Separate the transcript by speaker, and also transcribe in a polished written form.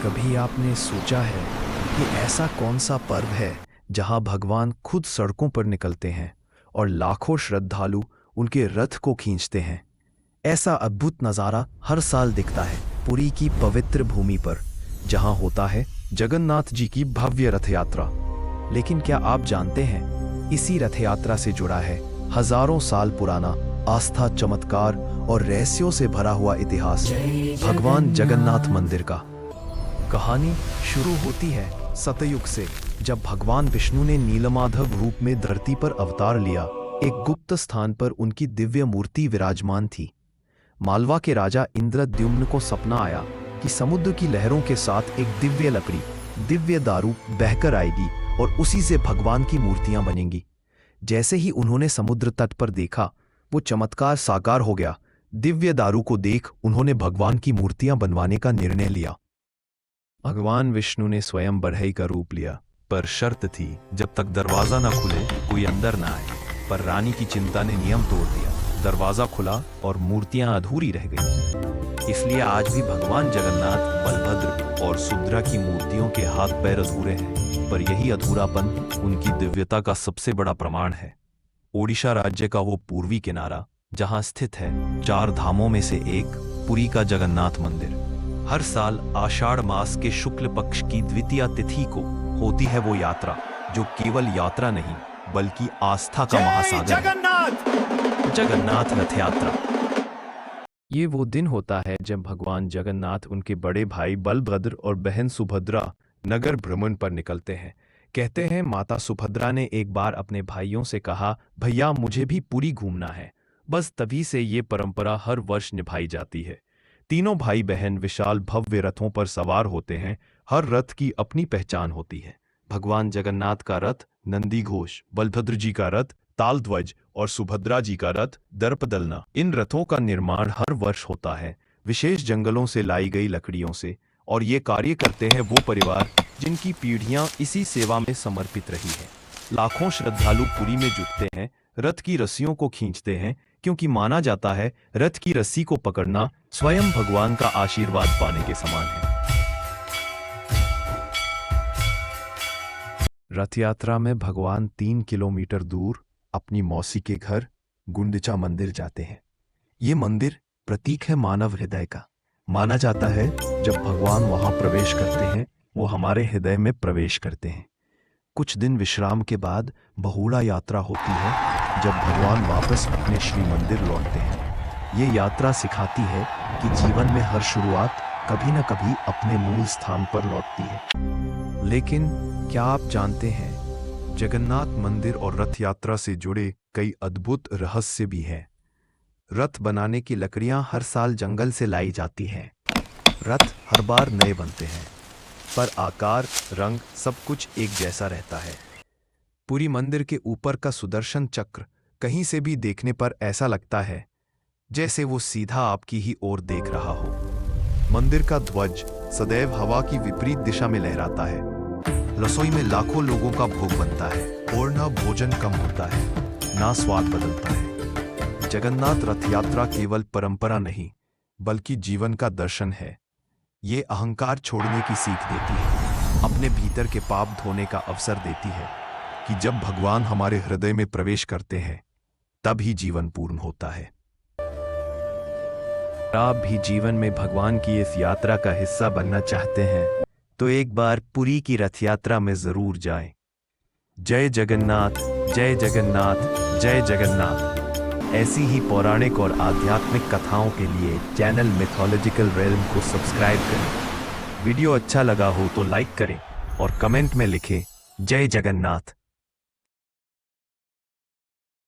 Speaker 1: कभी आपने सोचा है कि ऐसा कौन सा पर्व है जहां भगवान खुद सड़कों पर निकलते हैं और लाखों श्रद्धालु उनके रथ को खींचते हैं? ऐसा अद्भुत नज़ारा हर साल दिखता है पुरी की पवित्र भूमि पर, जहां होता है जगन्नाथ जी की भव्य रथ यात्रा। लेकिन क्या आप जानते हैं, इसी रथ यात्रा से जुड़ा है हजारों साल पुराना आस्था, चमत्कार और रहस्यों से भरा हुआ इतिहास, भगवान जगन्नाथ मंदिर का। कहानी शुरू होती है सतयुग से, जब भगवान विष्णु ने नीलमाधव रूप में धरती पर अवतार लिया। एक गुप्त स्थान पर उनकी दिव्य मूर्ति विराजमान थी। मालवा के राजा इंद्रद्युम्न को सपना आया कि समुद्र की लहरों के साथ एक दिव्य लकड़ी, दिव्य दारू बहकर आएगी और उसी से भगवान की मूर्तियां बनेंगी। जैसे ही उन्होंने समुद्र तट पर देखा, वो चमत्कार साकार हो गया। दिव्य दारू को देख उन्होंने भगवान की मूर्तियां बनवाने का निर्णय लिया। भगवान विष्णु ने स्वयं बढ़ई का रूप लिया, पर शर्त थी जब तक दरवाजा न खुले कोई अंदर न आए। पर रानी की चिंता ने नियम तोड़ दिया। दरवाजा खुला और मूर्तियां अधूरी रह गईं। इसलिए आज भी भगवान जगन्नाथ, बलभद्र और सुभद्रा की मूर्तियों के हाथ पैर अधूरे हैं। पर यही अधूरापन उनकी दिव्यता का सबसे बड़ा प्रमाण है। ओडिशा राज्य का वो पूर्वी किनारा, जहां स्थित है 4 धामों में से एक पुरी का जगन्नाथ मंदिर। हर साल आषाढ़ मास के शुक्ल पक्ष की द्वितीया तिथि को होती है वो यात्रा, जो केवल यात्रा नहीं बल्कि आस्था का महासागर है। जगन्नाथ रथ यात्रा। ये वो दिन होता है जब भगवान जगन्नाथ उनके बड़े भाई बलभद्र और बहन सुभद्रा नगर भ्रमण पर निकलते हैं। कहते हैं माता सुभद्रा ने एक बार अपने भाइयों से कहा, भैया मुझे भी पुरी घूमना है। बस तभी से ये परंपरा हर वर्ष निभाई जाती है। तीनों भाई बहन विशाल भव्य रथों पर सवार होते हैं। हर रथ की अपनी पहचान होती है। भगवान जगन्नाथ का रथ नंदी घोष, बलभद्र जी का रथ तालध्वज और सुभद्रा जी का रथ दर्पदलना। इन रथों का निर्माण हर वर्ष होता है विशेष जंगलों से लाई गई लकड़ियों से, और ये कार्य करते हैं वो परिवार जिनकी पीढ़ियां इसी सेवा में समर्पित रही है। लाखों श्रद्धालु पुरी में जुटते हैं, रथ की रस्सियों को खींचते हैं, क्योंकि माना जाता है रथ की रस्सी को पकड़ना स्वयं भगवान का आशीर्वाद पाने के समान है। रथ यात्रा में भगवान 3 किलोमीटर दूर अपनी मौसी के घर गुंडिचा मंदिर जाते हैं। ये मंदिर प्रतीक है मानव हृदय का। माना जाता है जब भगवान वहां प्रवेश करते हैं, वो हमारे हृदय में प्रवेश करते हैं। कुछ दिन विश्राम के बाद बहुड़ा यात्रा होती है, जब भगवान वापस अपने श्री मंदिर लौटते हैं। ये यात्रा सिखाती है कि जीवन में हर शुरुआत कभी न कभी अपने मूल स्थान पर लौटती है। लेकिन क्या आप जानते हैं, जगन्नाथ मंदिर और रथ यात्रा से जुड़े कई अद्भुत रहस्य भी हैं। रथ बनाने की लकड़ियां हर साल जंगल से लाई जाती हैं। रथ हर बार नए बनते हैं, पर आकार, रंग सब कुछ एक जैसा रहता है। पुरी मंदिर के ऊपर का सुदर्शन चक्र कहीं से भी देखने पर ऐसा लगता है जैसे वो सीधा आपकी ही ओर देख रहा हो। मंदिर का ध्वज सदैव हवा की विपरीत दिशा में लहराता है। रसोई में लाखों लोगों का भोग बनता है और ना भोजन कम होता है, ना स्वाद बदलता है। जगन्नाथ रथ यात्रा केवल परंपरा नहीं बल्कि जीवन का दर्शन है। ये अहंकार छोड़ने की सीख देती है, अपने भीतर के पाप धोने का अवसर देती है कि जब भगवान हमारे हृदय में प्रवेश करते हैं तब ही जीवन पूर्ण होता है। आप भी जीवन में भगवान की इस यात्रा का हिस्सा बनना चाहते हैं तो एक बार पुरी की रथ यात्रा में जरूर जाएं। जय जगन्नाथ, जय जगन्नाथ, जय जगन्नाथ। ऐसी ही पौराणिक और आध्यात्मिक कथाओं के लिए चैनल मिथोलॉजिकल रेल्म को सब्सक्राइब करें। वीडियो अच्छा लगा हो तो लाइक करें और कमेंट में लिखें जय जगन्नाथ।